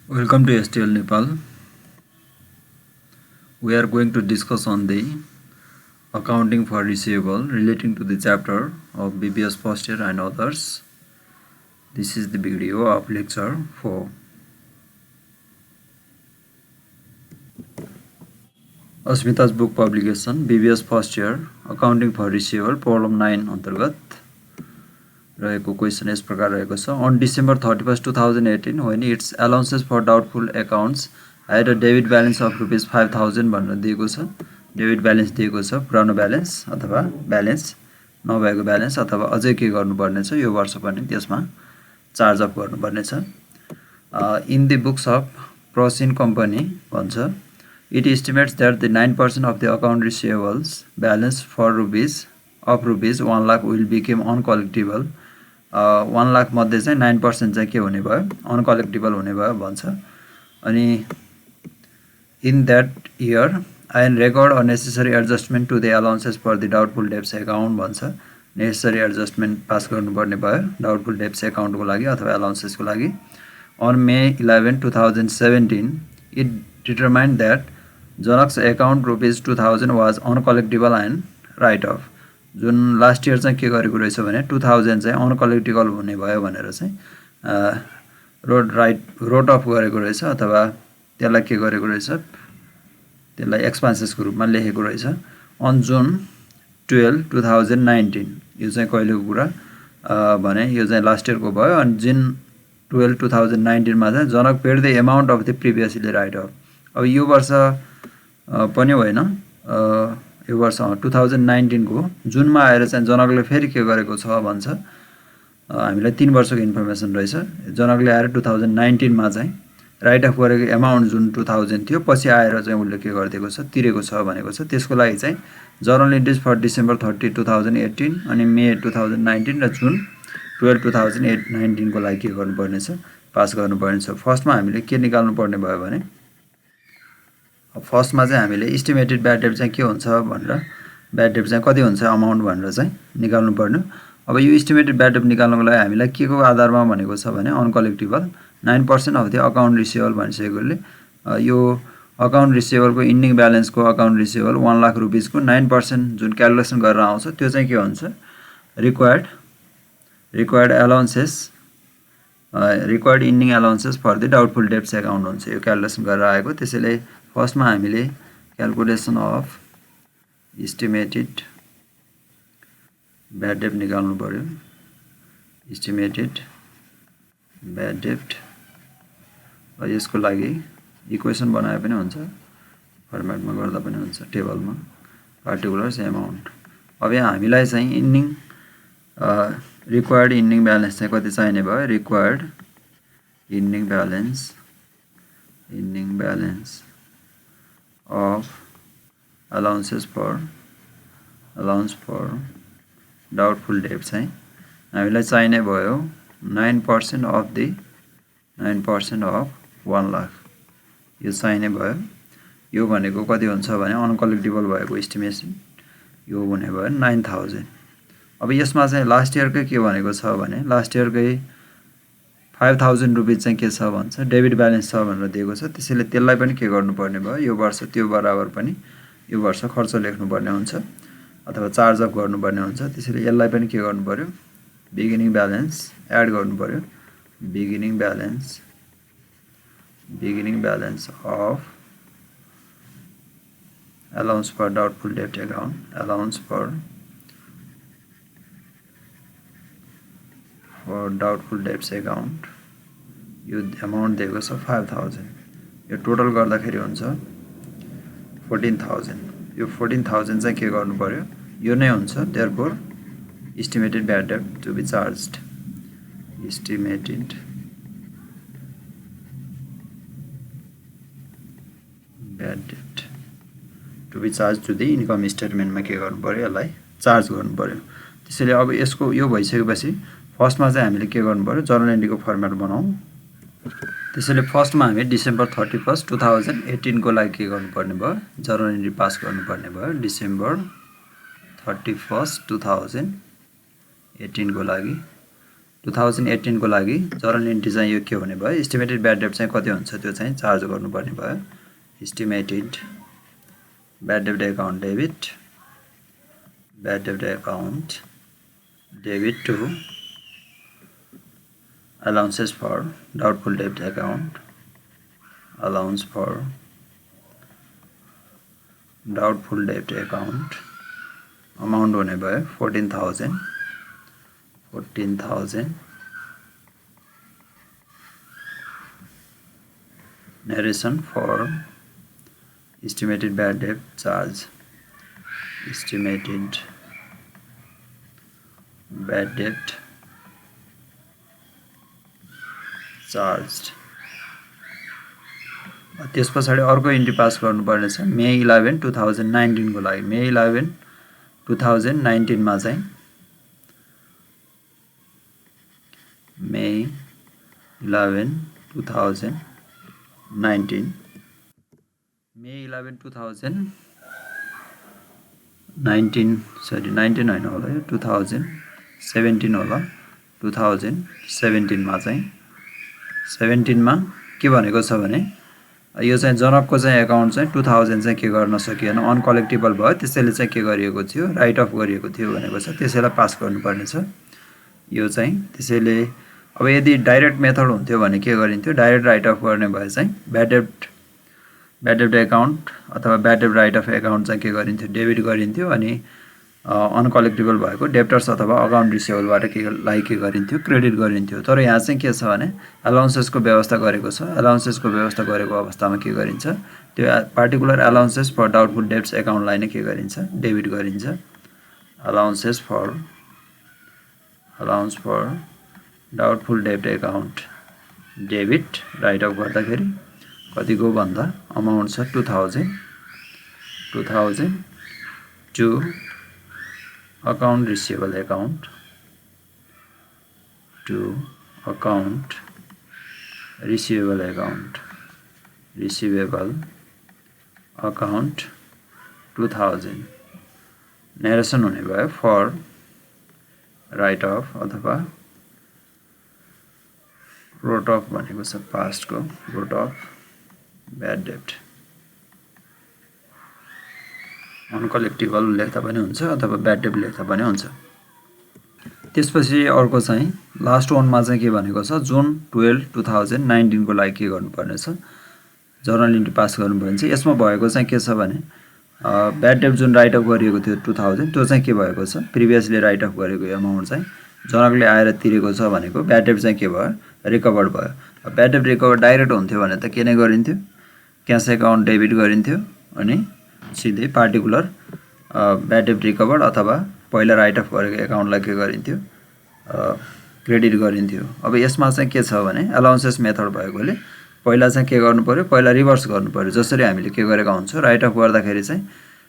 Welcome to STL Nepal. We are going to discuss on the accounting for receivable relating to the chapter of BBS first year and others. This is the video of lecture 4. Asmita's book publication BBS first year accounting for receivable problem 9 अन्तर्गत रहेको question यस प्रकार रहेको छ. On December 31st 2018 when its allowances for doubtful accounts had a debit balance of rupees 5000 भनेर दिएको छ. Debit balance दिएको छ, पुरानो ब्यालेन्स अथवा ब्यालेन्स नभएको ब्यालेन्स अथवा अझै के गर्नुपर्ने छ यो वर्ष पनि त्यसमा चार्ज अफ गर्नुपर्ने छ. इन द बुक्स अफ प्रसिन कम्पनी भन्छ it estimates that the 9% of the account receivables balance for rupees 1 lakh will become uncollectible. 1 lakh मध्ये चाहिँ 9% चाहिँ के हुने भयो, अनकलेक्टेबल हुने भयो भन्छ. अनि in that year I an record a necessary adjustment to the allowances for the doubtful debts account भन्छ. नेसेसरी एडजस्टमेन्ट पास गर्नुपर्ने भयो डाउटफुल डेब्ट्स एकाउन्टको लागि अथवा अलाउन्सेसको लागि. On May 11 2017 it determined that Janak's account rupees 2000 was uncollectable and write off. जुन last year चाहिँ के गरेको रहेछ भने 2000 चाहिँ अनकलेक्टेबल हुने भयो भनेर चाहिँ रोट अफ गरेको रहेछ अथवा त्यसलाई के गरेको रहेछ, त्यसलाई एक्सपेन्सेसको रूपमा लेखेको रहेछ. अन जुन 12 2019 यो चाहिँ कहिलेको कुरा भने यो चाहिँ लास्ट इयरको भयो. अनि जुन 12 2019 मा चाहिँ Janak paid the amount of the previously write off. अब यो वर्ष पनि होइन, यो वर्ष 2019 को जुनमा आएर चाहिँ जनकले फेरि के गरेको छ भन्छ. हामीलाई 3 वर्षको इन्फर्मेसन रहेछ. जनकले आएर 2019 मा चाहिँ राइट अफ गरेको एमाउन्ट जुन 2000 थियो पछि आएर चाहिँ उसले के गरिदिएको छ, तिरेको छ भनेको छ. त्यसको लागि चाहिँ जर्नल एन्ट्रिज फर डिसेम्बर 30 2018 अनि मे 2019 र जुन 12 2019 को लागि के गर्नुपर्ने छ, पास गर्नुपर्ने छ. फर्स्टमा हामीले के निकाल्नु पर्ने भयो भने फर्स्टमा चाहिँ हामीले इस्टिमेटेड ब्याड डेब्ट चाहिँ के हुन्छ भनेर, ब्याड डेब्ट चाहिँ कति हुन्छ अमाउन्ट भनेर चाहिँ निकाल्नु पर्ने. अब यो इस्टिमेटेड ब्याड डेब्ट निकाल्नको लागि हामीलाई के को आधारमा भनेको छ भने uncollectable 9% of the account receivable भनिसकेकोले यो अकाउन्ट रिसिभेबलको इन्डिङ ब्यालेन्सको अकाउन्ट रिसिभेबल 1 लाख रुपिसको 9% जुन क्यालकुलेसन गरेर आउँछ त्यो चाहिँ के हुन्छ, required allowances, required ending allowances for the doubtful debts account हुन्छ. यो क्यालकुलेसन गरेर आएको. त्यसैले फर्स्टमा हामीले क्यालकुलेसन अफ इस्टिमेटेड ब्याड डेब्ट निकाल्नु पर्यो. इस्टिमेटेड ब्याड डेब्ट र यसको लागि इक्वेसन बनाए पनि हुन्छ, फर्मेटमा गर्दा पनि हुन्छ, टेबलमा पार्टिकुलर्स एमाउन्ट. अब यहाँ हामीलाई चाहिँ इन्डिङ रिक्वायर्ड इन्डिङ ब्यालेन्स चाहिँ कति चाहिने भयो, required ending balance of allowances for doubtful debt चाहिँ हामीलाई चाहिने भयो 9% of 1 लाख. यो चाहिने भयो. यो भनेको कति हुन्छ भने अनकलेक्टेबल भएको एस्टिमेसन यो हुने भयो 9000. अब यसमा चाहिँ लास्ट इयरकै के भनेको छ भने लास्ट इयरकै 5000 रुपिस चाहिँ के छ भन्छ डेबिट ब्यालेन्स छ भनेर दिएको छ. त्यसैले त्यसलाई पनि के गर्नुपर्ने भयो, यो वर्ष त्यो बराबर पनि यो वर्ष खर्च लेख्नुपर्ने हुन्छ अथवा चार्ज अफ गर्नुपर्ने हुन्छ. त्यसैले यसलाई पनि के गर्नु पर्यो, बिगिनिङ ब्यालेन्स एड गर्नु पर्यो. Beginning balance of allowance for doubtful डेब्ट account, allowance for doubtful debts account. यो एमाउन्ट दिएको छ 5000. यो टोटल गर्दाखेरि हुन्छ 14000. यो 14000 चाहिँ के गर्नु पर्यो, यो नै हुन्छ. देयरफोर इस्टिमेटेड ब्याड डेब्ट to be charged, estimated bad डेब्ट to be charge to the income स्टेटमेन्टमा के गर्नु पर्यो, यसलाई चार्ज गर्नु पर्यो. त्यसैले अब यसको यो भइसकेपछि फर्स्टमा चाहिँ हामीले के गर्नु पर्यो, जर्नल एन्ट्रीको फर्मेट बनाऊ. त्यसैले फर्स्टमा हामी डिसेम्बर 31 2018 को लागि के गर्नुपर्ने भयो, जर्नल एन्ट्री पास गर्नुपर्ने भयो. डिसेम्बर 31 2018 को लागि 2018 को लागि जर्नल इन्ट्री चाहिँ यो के हुने भयो एस्टिमेटेड ब्याड डेब्ट चाहिँ कति हुन्छ त्यो चाहिँ चार्ज गर्नुपर्ने भयो एस्टिमेटेड ब्याड डेब्ट account debit to allowances for doubtful debt account allowance for doubtful debt account amount होने भयो 14,000 narration for estimated bad debt charge estimated bad debt charged त्यस पछाडि अर्को इन्ट्री पास गर्नुपर्ने छ मे 11 2019 को लागि मे 11 2019 मा चाहिँ मे 11 2019 मे 11 2019 सरी 19 हैन होला यो 2017 होला 2017 मा चाहिँ 17 मा के भनेको छ भने यो चाहिँ जनकको चाहिँ अकाउन्ट चाहिँ 2000 चाहिँ के गर्न सकिएन अनकलेक्टेबल भयो त्यसैले चाहिँ के गरिएको थियो राइट अफ गरिएको थियो भनेको छ त्यसैलाई पास गर्नुपर्ने छ यो चाहिँ त्यसैले अब यदि डाइरेक्ट मेथड हुन्थ्यो भने के गरिन्थ्यो डाइरेक्ट राइट अफ गर्ने भए चाहिँ ब्याड डेब्ट अकाउन्ट अथवा ब्याड डेब्ट राइट अफ अकाउन्ट चाहिँ के गरिन्थ्यो डेबिट गरिन्थ्यो अनि अनकलेक्टेबल भएको डेप्टर्स अथवा अकाउन्ट रिसिभेबलबाट के गरिन्थ्यो क्रेडिट गरिन्थ्यो तर यहाँ चाहिँ के छ भने अलाउन्सेसको व्यवस्था गरेको छ अलाउन्सेसको व्यवस्था गरेको अवस्थामा के गरिन्छ त्यो particular allowances for doubtful debts अकाउन्टलाई नै के गरिन्छ डेबिट गरिन्छ अलाउन्स फर डाउटफुल डेब्ट अकाउन्ट डेबिट राइट अफ गर्दाखेरि कतिको भन्दा अमाउन्ट छ 2000 to account receivable account to account receivable account 2000 narration हुने भयो for write off अथवा wrote off भनेको छ past को wrote off bad debt uncollectible लेख्दा पनि हुन्छ अथवा ब्याड डेब्ट लेख्दा पनि हुन्छ त्यसपछि अर्को चाहिँ लास्ट वनमा चाहिँ के भनेको छ जुन 12 2019 को लागि के गर्नुपर्ने छ जर्नल इन्ट्री पास गर्नुपर्ने छ यसमा भएको चाहिँ के छ भने ब्याड डेब्ट जुन राइट अफ गरिएको थियो 2000 त्यो चाहिँ के भएको छ प्रिभियसली राइट अफ गरेको अमाउन्ट चाहिँ जनकले आएर तिरेको छ भनेको ब्याड डेब्ट चाहिँ के भयो रिकभर्ड भयो ब्याड डेब्ट रिकभर डाइरेक्ट हुन्थ्यो भने त के नै गरिन्थ्यो क्याश अकाउन्ट डेबिट गरिन्थ्यो अनि सिधै पार्टिकुलर ब्याड डेब्ट रिकभर्ड अथवा पहिला राइट अफ गरेको अकाउन्टलाई के गरिन्थ्यो क्रेडिट गरिन्थ्यो अब यसमा चाहिँ के छ भने अलाउन्सेस मेथड भएकोले पहिला चाहिँ के गर्नु पर्यो पहिला रिभर्स गर्नु पर्यो जसरी हामीले के गरेका हुन्छौँ राइट अफ गर्दाखेरि चाहिँ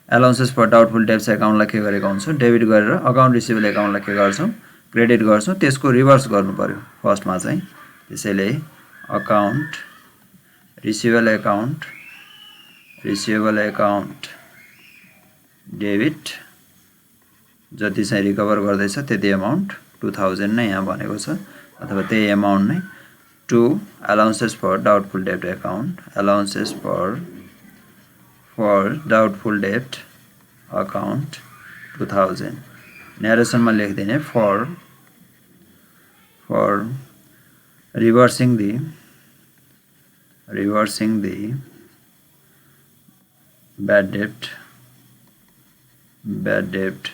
अलाउन्सेस फर डाउटफुल डेब्ट्स अकाउन्टलाई के गरेका हुन्छौँ डेबिट गरेर अकाउन्ट रिसिभेबल अकाउन्टलाई के गर्छौँ क्रेडिट गर्छौँ त्यसको रिभर्स गर्नु पर्यो फर्स्टमा चाहिँ त्यसैले अकाउन्ट रिसिभेबल अकाउन्ट डेबिट जति चाहिँ रिकभर गर्दैछ त्यति अमाउन्ट 2000 नै यहाँ भनेको छ अथवा त्यही अमाउन्ट नै टु अलाउन्सेस फर डाउटफुल डेब्ट अकाउन्ट अलाउन्सेस फर डाउटफुल डेब्ट account 2000 न्यारेसनमा लेखिदिने for रिभर्सिङ the bad debt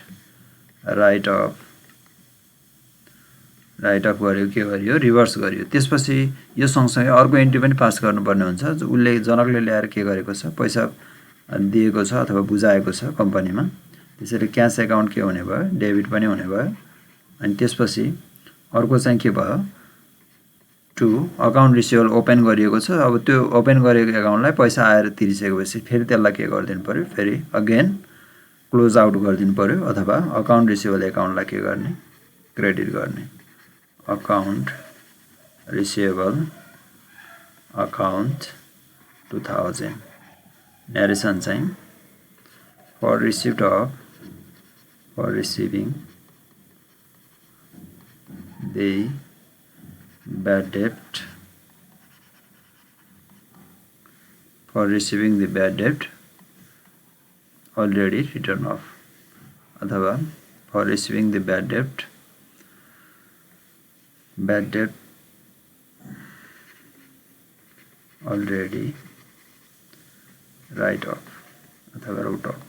right of गर्यो के गरियो रिभर्स गरियो त्यसपछि यो सँगसँगै अर्को एन्ट्री पनि पास गर्नुपर्ने हुन्छ उसले जनकले ल्याएर के गरेको छ पैसा दिएको छ अथवा बुझाएको छ कम्पनीमा त्यसैले क्याश अकाउन्ट के हुने भयो डेबिट पनि हुने भयो अनि त्यसपछि अर्को चाहिँ के भयो टु अकाउन्ट रिसिभेबल ओपन गरिएको छ अब त्यो ओपन गरेको अकाउन्टलाई पैसा आएर तिरिसकेपछि फेरि त्यसलाई के गरिदिनु पर्यो फेरि अगेन क्लोज आउट गरिदिनु पर्यो अथवा अकाउन्ट रिसिभेबल अकाउन्टलाई के गर्ने क्रेडिट गर्ने अकाउन्ट रिसिभेबल अकाउन्ट 2000 न्यारेसन चाहिँ for receiving the bad debt, for receiving the bad debt already written off, अथवा for receiving the bad debt already write off अथवा wrote off।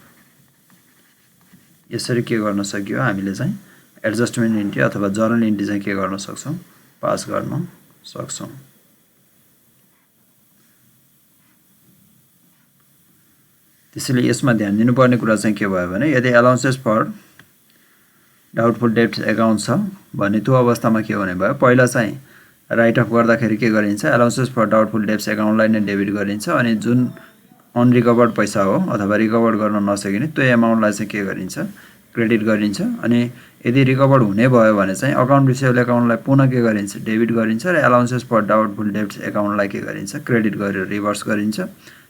यसरी के गर्न सकियो हामीले चाहिँ एडजस्टमेन्ट एन्ट्री अथवा जर्नल एन्ट्री चाहिँ के गर्न सक्छौं, पास गर्न सक्छौं। त्यसैले यसमा ध्यान दिनुपर्ने कुरा चाहिँ के भयो भने यदि अलाउन्सेस फर डाउटफुल डेब्ट एकाउन्ट छ भने त्यो अवस्थामा के हुने भयो, पहिला चाहिँ राइट अफ गर्दाखेरि के गरिन्छ, अलाउन्सेस फर डाउटफुल डेब्ट्स एकाउन्टलाई नै डेबिट गरिन्छ अनि जुन अनरिकभर्ड पैसा हो अथवा रिकभर गर्न नसकिने त्यो एमाउन्टलाई चाहिँ के गरिन्छ, क्रेडिट गरिन्छ। अनि यदि रिकभर हुने भयो भने चाहिँ अकाउन्ट रिसिभेबल एकाउन्टलाई पुनः के गरिन्छ, डेबिट गरिन्छ र अलाउन्सेस फर डाउटफुल डेब्ट्स एकाउन्टलाई के गरिन्छ, क्रेडिट गरेर रिभर्स गरिन्छ।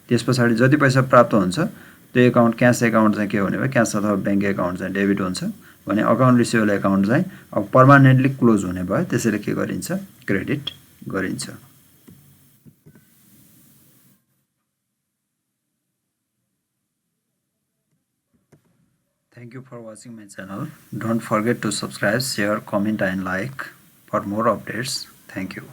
त्यसपछि जति पैसा प्राप्त हुन्छ त्यो एकाउन्ट क्याश एकाउन्ट चाहिँ के हुने भयो, क्याश अथवा बैंक एकाउन्ट चाहिँ डेबिट हुन्छ भने अकाउन्ट रिसिभेबल एकाउन्ट चाहिँ अब पर्मानेन्टली क्लोज हुने भयो, त्यसैले के गरिन्छ, क्रेडिट गरिन्छ। Thank you for watching my channel. Don't forget to subscribe, share, comment and like for more updates. Thank you.